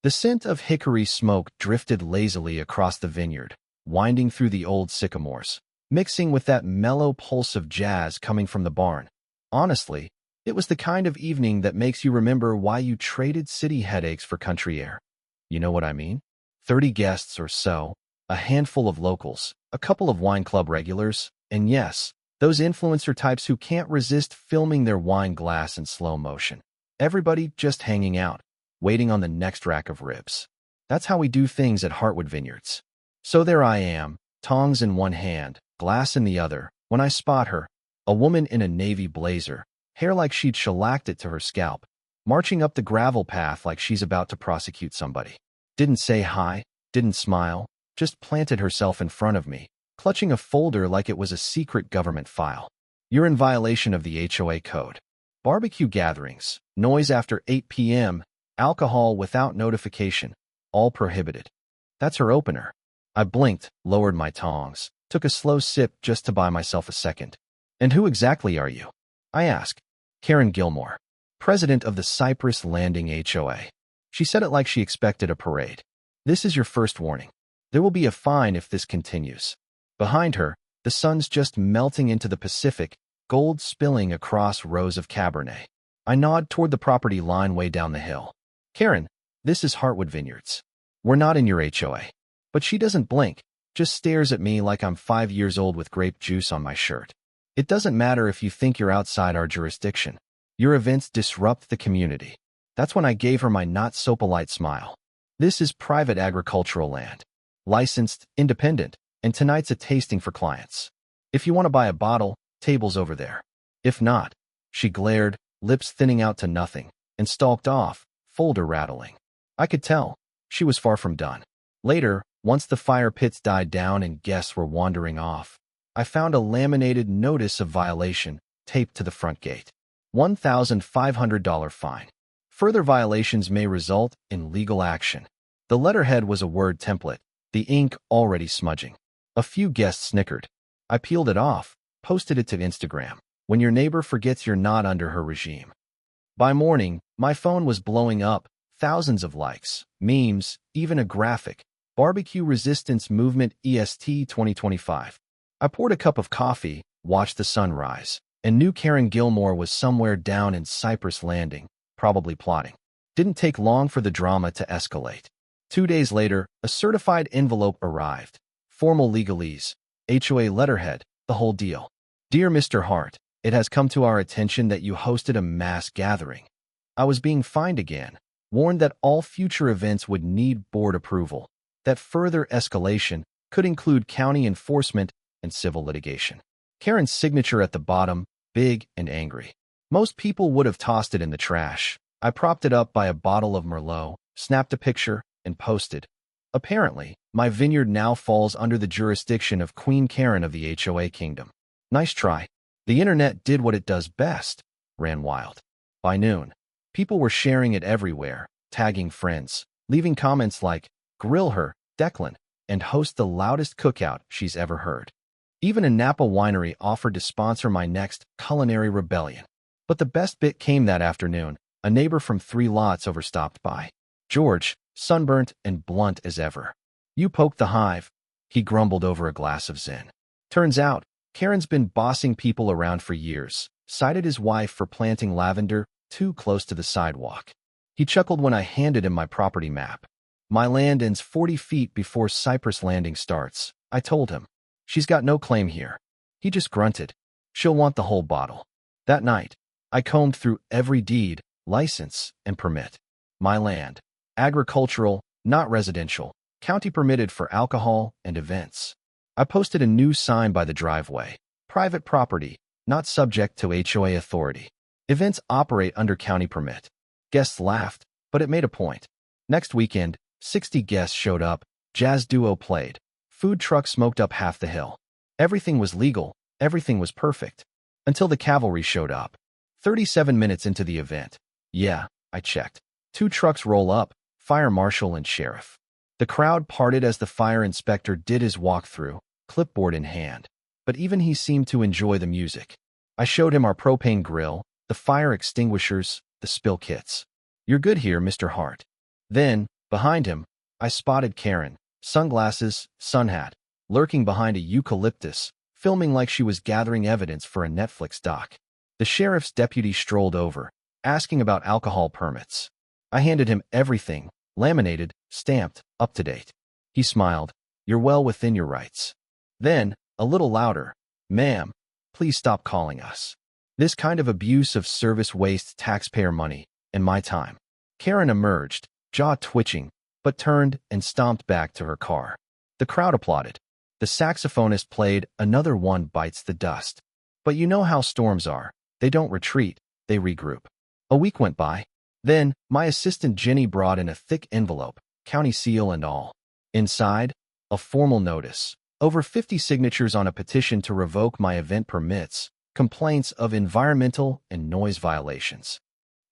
The scent of hickory smoke drifted lazily across the vineyard, winding through the old sycamores, mixing with that mellow pulse of jazz coming from the barn. Honestly, it was the kind of evening that makes you remember why you traded city headaches for country air. You know what I mean? 30 guests or so, a handful of locals, a couple of wine club regulars, and yes, those influencer types who can't resist filming their wine glass in slow motion. Everybody just hanging out, waiting on the next rack of ribs. That's how we do things at Heartwood Vineyards. So there I am, tongs in one hand, glass in the other, when I spot her, a woman in a navy blazer, hair like she'd shellacked it to her scalp, marching up the gravel path like she's about to prosecute somebody. Didn't say hi, didn't smile, just planted herself in front of me, clutching a folder like it was a secret government file. You're in violation of the HOA code. Barbecue gatherings, noise after 8 p.m., alcohol without notification, all prohibited. That's her opener. I blinked, lowered my tongs, took a slow sip just to buy myself a second. And who exactly are you? I asked. Karen Gilmore, president of the Cypress Landing HOA. She said it like she expected a parade. This is your first warning. There will be a fine if this continues. Behind her, the sun's just melting into the Pacific, gold spilling across rows of Cabernet. I nod toward the property line way down the hill. Karen, this is Heartwood Vineyards. We're not in your HOA. But she doesn't blink, just stares at me like I'm 5 years old with grape juice on my shirt. It doesn't matter if you think you're outside our jurisdiction. Your events disrupt the community. That's when I gave her my not-so-polite smile. This is private agricultural land. Licensed, independent, and tonight's a tasting for clients. If you want to buy a bottle, table's over there. If not, she glared, lips thinning out to nothing, and stalked off, folder rattling. I could tell. She was far from done. Later, once the fire pits died down and guests were wandering off, I found a laminated notice of violation taped to the front gate. $1,500 fine. Further violations may result in legal action. The letterhead was a Word template, the ink already smudging. A few guests snickered. I peeled it off, posted it to Instagram. When your neighbor forgets you're not under her regime. By morning, my phone was blowing up, thousands of likes, memes, even a graphic. Barbecue Resistance Movement EST 2025. I poured a cup of coffee, watched the sun rise, and knew Karen Gilmore was somewhere down in Cypress Landing, probably plotting. Didn't take long for the drama to escalate. 2 days later, a certified envelope arrived. Formal legalese, HOA letterhead, the whole deal. Dear Mr. Hart, it has come to our attention that you hosted a mass gathering. I was being fined again, warned that all future events would need board approval, that further escalation could include county enforcement and civil litigation. Karen's signature at the bottom, big and angry. Most people would have tossed it in the trash. I propped it up by a bottle of Merlot, snapped a picture, and posted. Apparently, my vineyard now falls under the jurisdiction of Queen Karen of the HOA kingdom. Nice try. The internet did what it does best, ran wild. By noon, people were sharing it everywhere, tagging friends, leaving comments like, grill her, Declan, and host the loudest cookout she's ever heard. Even a Napa winery offered to sponsor my next culinary rebellion. But the best bit came that afternoon. A neighbor from 3 lots over stopped by. George, sunburnt and blunt as ever. You poked the hive, he grumbled over a glass of Zin. Turns out, Karen's been bossing people around for years, cited his wife for planting lavender too close to the sidewalk. He chuckled when I handed him my property map. My land ends 40 feet before Cypress Landing starts, I told him. She's got no claim here. He just grunted. She'll want the whole bottle. That night, I combed through every deed, license, and permit. My land. Agricultural, not residential. County permitted for alcohol and events. I posted a new sign by the driveway. Private property, not subject to HOA authority. Events operate under county permit. Guests laughed, but it made a point. Next weekend, 60 guests showed up. Jazz duo played. Food truck smoked up half the hill. Everything was legal. Everything was perfect. Until the cavalry showed up. 37 minutes into the event. Yeah, I checked. 2 trucks roll up, fire marshal and sheriff. The crowd parted as the fire inspector did his walkthrough, clipboard in hand. But even he seemed to enjoy the music. I showed him our propane grill, the fire extinguishers, the spill kits. You're good here, Mr. Hart. Then, Behind him, I spotted Karen, sunglasses, sun hat, lurking behind a eucalyptus, filming like she was gathering evidence for a Netflix doc. The sheriff's deputy strolled over, asking about alcohol permits. I handed him everything, laminated, stamped, up to date. He smiled. You're well within your rights. Then, a little louder, ma'am, please stop calling us. This kind of abuse of service wastes taxpayer money and my time. Karen emerged, jaw twitching, but turned and stomped back to her car. The crowd applauded. The saxophonist played Another One Bites the Dust. But you know how storms are. They don't retreat, they regroup. A week went by. Then, my assistant Jenny brought in a thick envelope, county seal and all. Inside, a formal notice. Over 50 signatures on a petition to revoke my event permits, complaints of environmental and noise violations.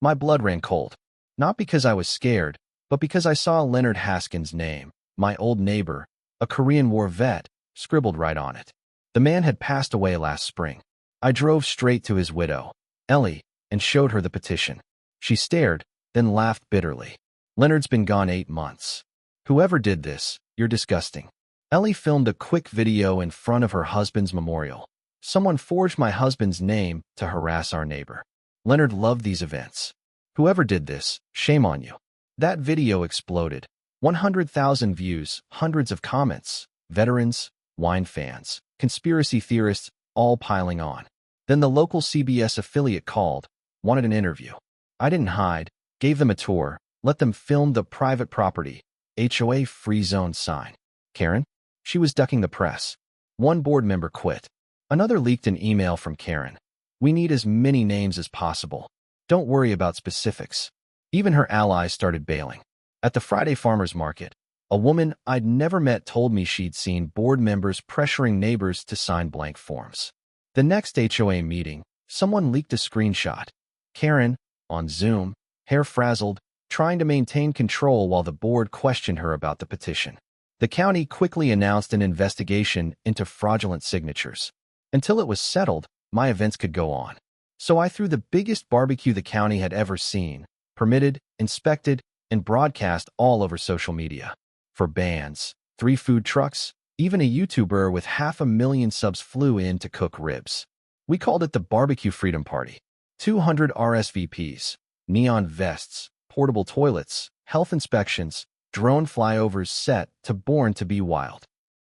My blood ran cold. Not because I was scared, but because I saw Leonard Haskins' name, my old neighbor, a Korean War vet, scribbled right on it. The man had passed away last spring. I drove straight to his widow, Ellie, and showed her the petition. She stared, then laughed bitterly. Leonard's been gone 8 months. Whoever did this, you're disgusting. Ellie filmed a quick video in front of her husband's memorial. Someone forged my husband's name to harass our neighbor. Leonard loved these events. Whoever did this, shame on you. That video exploded. 100,000 views, hundreds of comments, veterans, wine fans, conspiracy theorists, all piling on. Then the local CBS affiliate called, wanted an interview. I didn't hide, gave them a tour, let them film the private property, HOA free zone sign. Karen? She was ducking the press. One board member quit. Another leaked an email from Karen. We need as many names as possible. Don't worry about specifics. Even her allies started bailing. At the Friday farmers market, a woman I'd never met told me she'd seen board members pressuring neighbors to sign blank forms. The next HOA meeting, someone leaked a screenshot. Karen, on Zoom, hair frazzled, trying to maintain control while the board questioned her about the petition. The county quickly announced an investigation into fraudulent signatures. Until it was settled, my events could go on. So I threw the biggest barbecue the county had ever seen, permitted, inspected, and broadcast all over social media. For bands, 3 food trucks, even a YouTuber with 500,000 subs flew in to cook ribs. We called it the Barbecue Freedom Party. 200 RSVPs, neon vests, portable toilets, health inspections, drone flyovers set to Born to be Wild.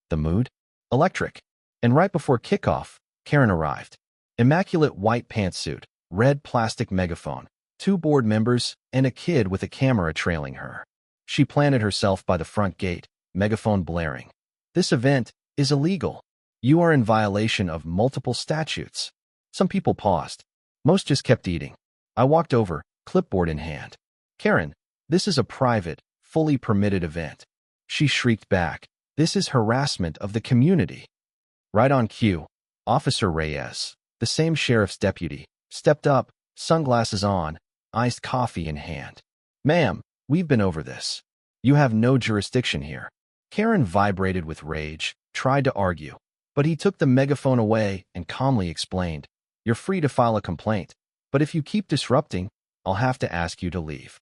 The mood? Electric. And right before kickoff, Karen arrived. Immaculate white pantsuit, red plastic megaphone, 2 board members, and a kid with a camera trailing her. She planted herself by the front gate, megaphone blaring. This event is illegal. You are in violation of multiple statutes. Some people paused. Most just kept eating. I walked over, clipboard in hand. Karen, this is a private, fully permitted event. She shrieked back. This is harassment of the community. Right on cue, Officer Reyes, the same sheriff's deputy, stepped up, sunglasses on, iced coffee in hand. Ma'am, we've been over this. You have no jurisdiction here. Karen vibrated with rage, tried to argue, but he took the megaphone away and calmly explained, you're free to file a complaint, but if you keep disrupting, I'll have to ask you to leave.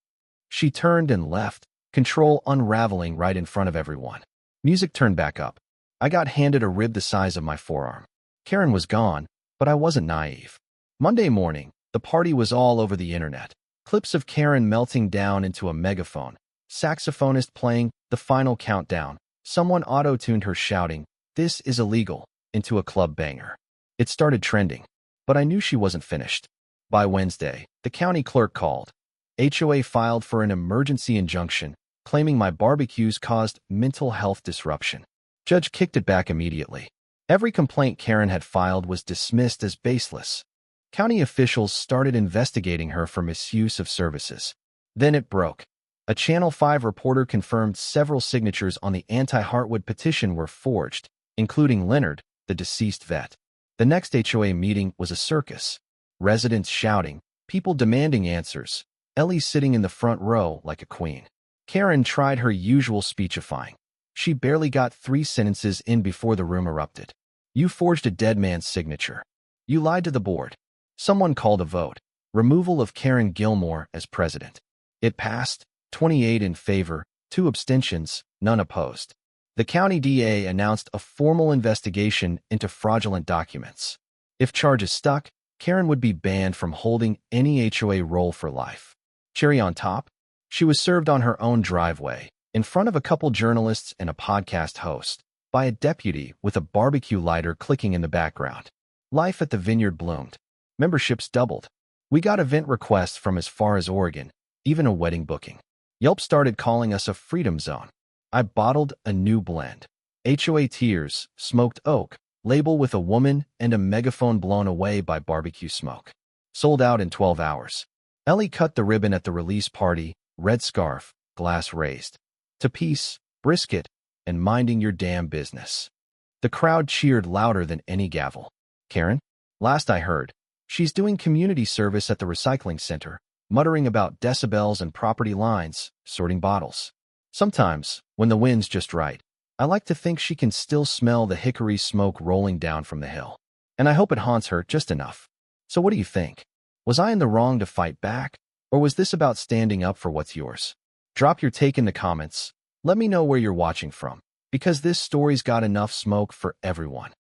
She turned and left, control unraveling right in front of everyone. Music turned back up. I got handed a rib the size of my forearm. Karen was gone, but I wasn't naive. Monday morning, the party was all over the internet. Clips of Karen melting down into a megaphone, saxophonist playing The Final Countdown, someone auto-tuned her shouting, "This is illegal," into a club banger. It started trending, but I knew she wasn't finished. By Wednesday, the county clerk called. HOA filed for an emergency injunction, claiming my barbecues caused mental health disruption. Judge kicked it back immediately. Every complaint Karen had filed was dismissed as baseless. County officials started investigating her for misuse of services. Then it broke. A Channel 5 reporter confirmed several signatures on the anti-Hartwood petition were forged, including Leonard, the deceased vet. The next HOA meeting was a circus. Residents shouting, people demanding answers, Ellie sitting in the front row like a queen. Karen tried her usual speechifying. She barely got 3 sentences in before the room erupted. You forged a dead man's signature. You lied to the board. Someone called a vote. Removal of Karen Gilmore as president. It passed, 28 in favor, 2 abstentions, none opposed. The county DA announced a formal investigation into fraudulent documents. If charges stuck, Karen would be banned from holding any HOA role for life. Cherry on top, she was served on her own driveway, in front of a couple journalists and a podcast host, by a deputy with a barbecue lighter clicking in the background. Life at the vineyard bloomed. Memberships doubled. We got event requests from as far as Oregon, even a wedding booking. Yelp started calling us a freedom zone. I bottled a new blend. HOA Tears, Smoked Oak, label with a woman and a megaphone blown away by barbecue smoke. Sold out in 12 hours. Ellie cut the ribbon at the release party, red scarf, glass raised. To peace, brisket, and minding your damn business. The crowd cheered louder than any gavel. Karen? Last I heard, she's doing community service at the recycling center, muttering about decibels and property lines, sorting bottles. Sometimes, when the wind's just right, I like to think she can still smell the hickory smoke rolling down from the hill. And I hope it haunts her just enough. So what do you think? Was I in the wrong to fight back? Or was this about standing up for what's yours? Drop your take in the comments. Let me know where you're watching from, because this story's got enough smoke for everyone.